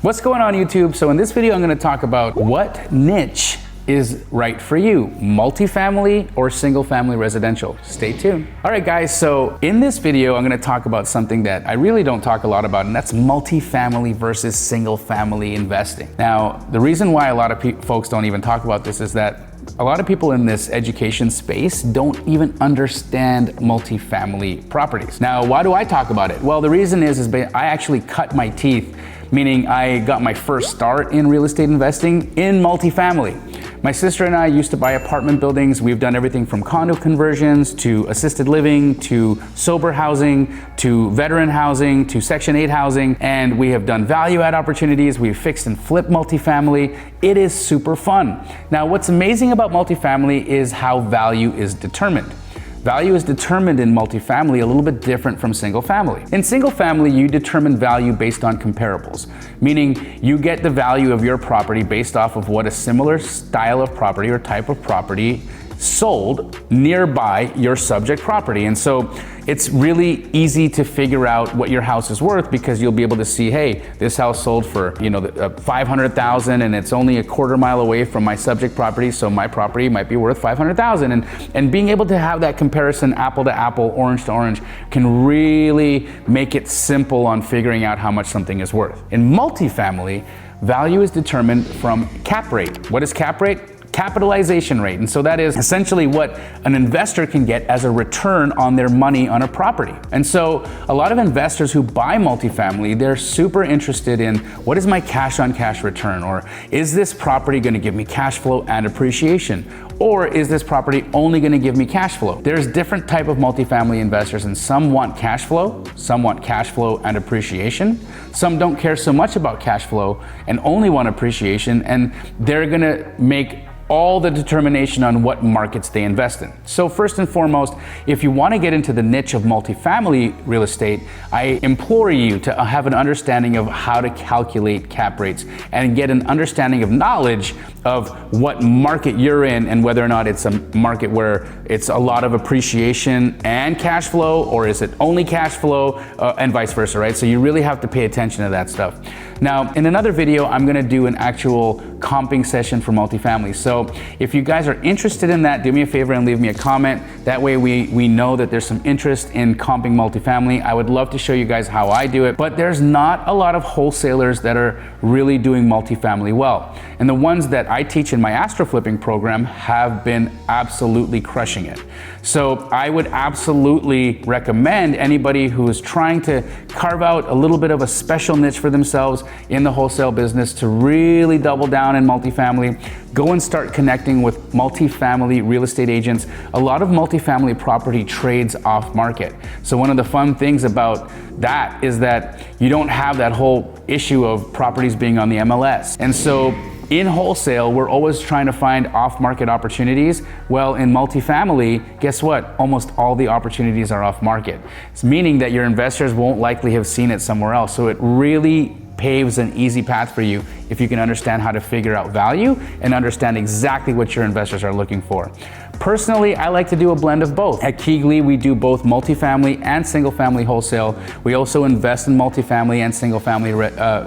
What's going on YouTube? So in this video, I'm gonna talk about what niche is right for you, multifamily or single family residential. Stay tuned. All right guys, so in this video, I'm gonna talk about something that I really don't talk a lot about, and that's multifamily versus single family investing. Now, the reason why a lot of folks don't even talk about this is that a lot of people in this education space don't even understand multifamily properties. Now, why do I talk about it? Well, the reason is I actually cut my teeth, meaning I got my first start in real estate investing in multifamily. My sister and I used to buy apartment buildings. We've done everything from condo conversions to assisted living to sober housing to veteran housing to Section 8 housing, and we have done value add opportunities. We've fixed and flipped multifamily. It is super fun. Now, what's amazing about multifamily is how value is determined. Value is determined in multifamily a little bit different from single family. In single family, you determine value based on comparables, meaning you get the value of your property based off of what a similar style of property or type of property sold nearby your subject property. And so it's really easy to figure out what your house is worth because you'll be able to see, hey, this house sold for, $500,000 and it's only a quarter mile away from my subject property, so my property might be worth $500,000. And being able to have that comparison, apple to apple, orange to orange, can really make it simple on figuring out how much something is worth. In multifamily, value is determined from cap rate. What is cap rate? Capitalization rate. And so that is essentially what an investor can get as a return on their money on a property. And so a lot of investors who buy multifamily, they're super interested in what is my cash on cash return, or is this property going to give me cash flow and appreciation? Or is this property only going to give me cash flow? There's different type of multifamily investors, and some want cash flow, some want cash flow and appreciation. Some don't care so much about cash flow and only want appreciation, and they're going to make all the determination on what markets they invest in. So first and foremost, if you want to get into the niche of multifamily real estate, I implore you to have an understanding of how to calculate cap rates and get an understanding of knowledge of what market you're in and whether or not it's a market where it's a lot of appreciation and cash flow, or is it only cash flow, and vice versa, right? So you really have to pay attention to that stuff. Now, in another video, I'm gonna do an actual comping session for multifamily. So if you guys are interested in that, do me a favor and leave me a comment. That way we know that there's some interest in comping multifamily. I would love to show you guys how I do it, but there's not a lot of wholesalers that are really doing multifamily well. And the ones that I teach in my Astro Flipping program have been absolutely crushing it. So I would absolutely recommend anybody who is trying to carve out a little bit of a special niche for themselves in the wholesale business to really double down in multifamily. Go and start connecting with multifamily real estate agents. A lot of multifamily property trades off market. So one of the fun things about that is that you don't have that whole issue of properties being on the MLS. And so in wholesale, we're always trying to find off-market opportunities. Well, in multifamily, guess what? Almost all the opportunities are off-market. It's meaning that your investors won't likely have seen it somewhere else. So it really paves an easy path for you if you can understand how to figure out value and understand exactly what your investors are looking for. Personally, I like to do a blend of both. At Keegley, we do both multifamily and single family wholesale. We also invest in multifamily and single family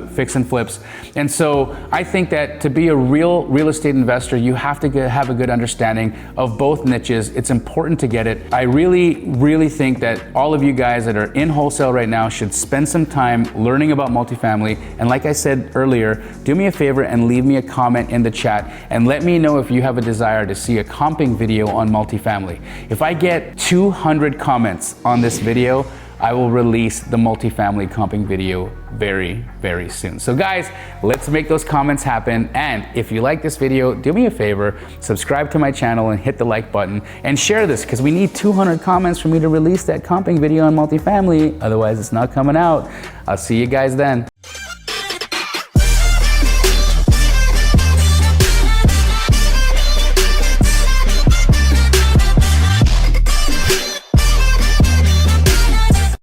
fix and flips. And so I think that to be a real estate investor, you have to have a good understanding of both niches. It's important to get it. I really think that all of you guys that are in wholesale right now should spend some time learning about multifamily. And like I said earlier, do me a favor and leave me a comment in the chat and let me know if you have a desire to see a comping video on multifamily. If I get 200 comments on this video, I will release the multifamily comping video very soon. So guys, let's make those comments happen. And if you like this video, do me a favor, subscribe to my channel and hit the like button and share this, because we need 200 comments for me to release that comping video on multifamily. Otherwise, it's not coming out. I'll see you guys then.